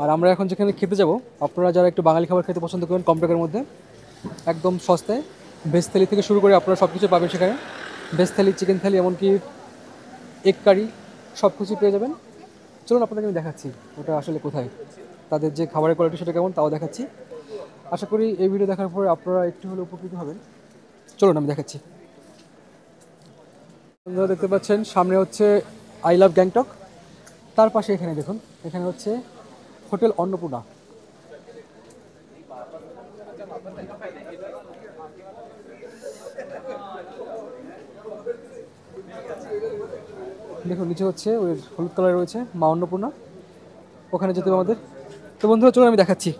আর আমরা এখন যেখানে খেতে যাব, আপনারা যারা একটু বাঙালি খাবার খেতে পছন্দ করেন কম টাকার মধ্যে, একদম সস্তায় ভেজ থালি থেকে শুরু করে আপনারা সব কিছু পাবেন সেখানে। ভেজ থালি, চিকেন থালি, এমনকি এগ কারি, সব কিছু পেয়ে যাবেন। চলুন আপনাদেরকে আমি দেখাচ্ছি ওটা আসলে কোথায়, তাদের যে খাবারের কোয়ালিটি সেটা কেমন তাও দেখাচ্ছি। আশা করি এই ভিডিও দেখার পরে আপনারা একটু হলে উপকৃত হবেন। চলুন আমি দেখাচ্ছি। আপনারা দেখতে পাচ্ছেন সামনে হচ্ছে আই লাভ গ্যাংটক, তার পাশে এখানে দেখুন, এখানে হচ্ছে হোটেল অন্নপূর্ণা। দেখুন নিচে হচ্ছে ওই হলুদ কালার রয়েছে মা অন্নপূর্ণা, ওখানে যেতে হবে আমাদের। তো বন্ধুরা চলুন আমি দেখাচ্ছি,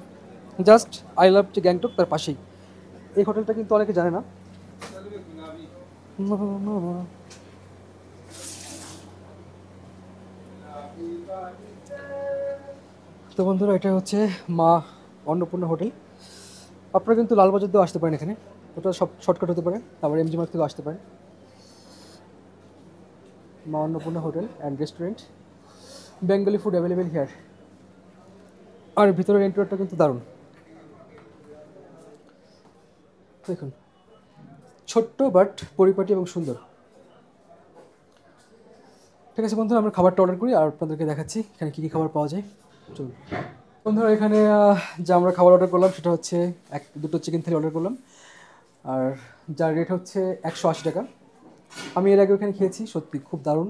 জাস্ট আই লাভ যে গ্যাংটক তার পাশেই এই হোটেলটা, কিন্তু অনেকে জানে না। তো বন্ধুরা এটা হচ্ছে মা অন্নপূর্ণা হোটেল। আপনারা কিন্তু লালবাজার দিয়েও আসতে পারেন এখানে, ওটা সব শর্টকাট হতে পারে, আবার এমজি মার্গ থেকেও আসতে পারেন। Maa Annapurna hotel and restaurant, Bengali food available here. আর ভিতরের ইন্টেরিয়রটা কিন্তু দারুণ, দেখুন ছোট্ট বাট পরিপাটি এবং সুন্দর। ঠিক আছে বন্ধুরা, আমরা খাবারটা অর্ডার করি আর আপনাদেরকে দেখাচ্ছি এখানে কী কী খাবার পাওয়া যায়। চলুন বন্ধুরা, এখানে যা আমরা খাবার অর্ডার করলাম সেটা হচ্ছে দুটো চিকেন থালি অর্ডার করলাম, আর যার রেট হচ্ছে 180 টাকা। আমি এর আগে ওখানে খেয়েছি, সত্যি খুব দারুণ,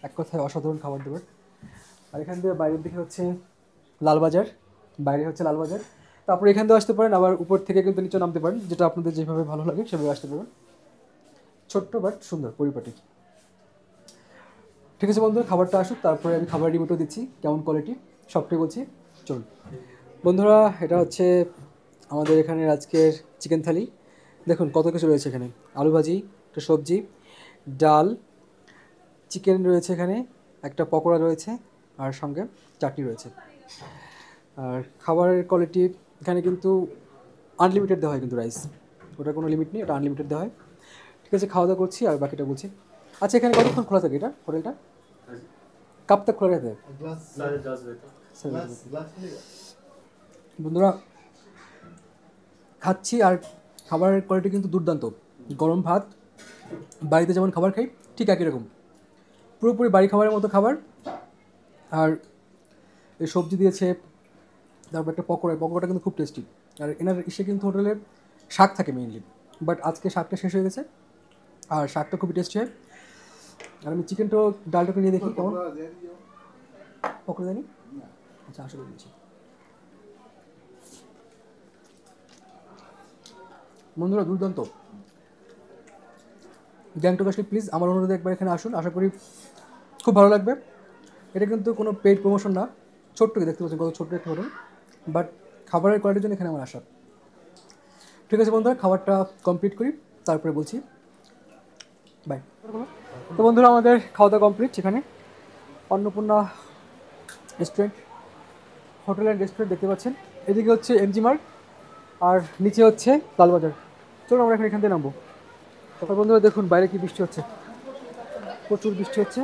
এক কথায় অসাধারণ খাবার দাবার। আর এখান থেকে বাইরের দিকে হচ্ছে লালবাজার, বাইরে হচ্ছে লালবাজার। তারপরে এখান থেকে আসতে পারেন, আবার উপর থেকে কিন্তু নিচে নামতে পারেন, যেটা আপনাদের যেভাবে ভালো লাগে সেভাবে আসতে পারেন। ছোট্ট বাট সুন্দর পরিপাটি। ঠিক আছে বন্ধুরা, খাবারটা আসুক তারপরে আমি খাবার রিভিউটা দিচ্ছি, কেমন কোয়ালিটি সবটাই বলছি। চলুন বন্ধুরা, এটা হচ্ছে আমাদের এখানের আজকের চিকেন থালি। দেখুন কত কিছু রয়েছে এখানে, আলু ভাজি, একটা সবজি, ডাল, চিকেন রয়েছে এখানে, একটা পকোড়া রয়েছে, আর সঙ্গে চাটনি রয়েছে। আর খাবারের কোয়ালিটি এখানে কিন্তু আনলিমিটেড দেওয়া হয়, কিন্তু রাইস ওটার কোনো লিমিট নেই, ওটা আনলিমিটেড দেওয়া হয়। ঠিক আছে, খাওয়া দাওয়া করছি আর বাকিটা বলছি। আচ্ছা এখানে কতক্ষণ খোলা থাকে এটা হোটেলটা, কাপ তক খোলা रहता है? বন্ধুরা খাচ্ছি আর খাবারের কোয়ালিটি কিন্তু দুর্দান্ত। গরম ভাত, বাড়িতে যেমন খাবার খাই ঠিক একই রকম, পুরোপুরি বাড়ি খাবারের মতো খাবার। আর এই সবজি দিয়েছে, তারপর একটা পকোড়াটা কিন্তু খুব টেস্টি। আর এনার ইসে কিন্তু হোটেলে শাক থাকে মেইনলি, বাট আজকে শাকটা শেষ হয়ে গেছে, আর শাকটা খুবই টেস্টি হয়। আর আমি চিকেনটা ডালটাকে নিয়ে দেখি কেমন, পকোড়া জানি। আচ্ছা আসলে দিয়েছি বন্ধুরা, দুর্দান্ত। গ্যাংটক আসলে প্লিজ আমার অনুরোধে একবার এখানে আসুন, আশা করি খুব ভালো লাগবে। এটা কিন্তু কোনো পেইড প্রমোশন না, ছোট্টকে দেখতে পাচ্ছেন কত ছোট্ট একটা হোটেল, বাট খাবারের কোয়ালিটির জন্য এখানে আমার আসা। ঠিক আছে বন্ধুরা, খাবারটা কমপ্লিট করি তারপরে বলছি বাই। তো বন্ধুরা আমাদের খাওয়া দাওয়া কমপ্লিট, সেখানে Annapurna restaurant, hotel and restaurant দেখতে পাচ্ছেন। এদিকে হচ্ছে এমজি মার্গ আর নিচে হচ্ছে লালবাজার। চলুন আমরা এখান থেকে নামবো। তারপর বন্ধুরা দেখুন বাইরে কি বৃষ্টি হচ্ছে, প্রচুর বৃষ্টি হচ্ছে।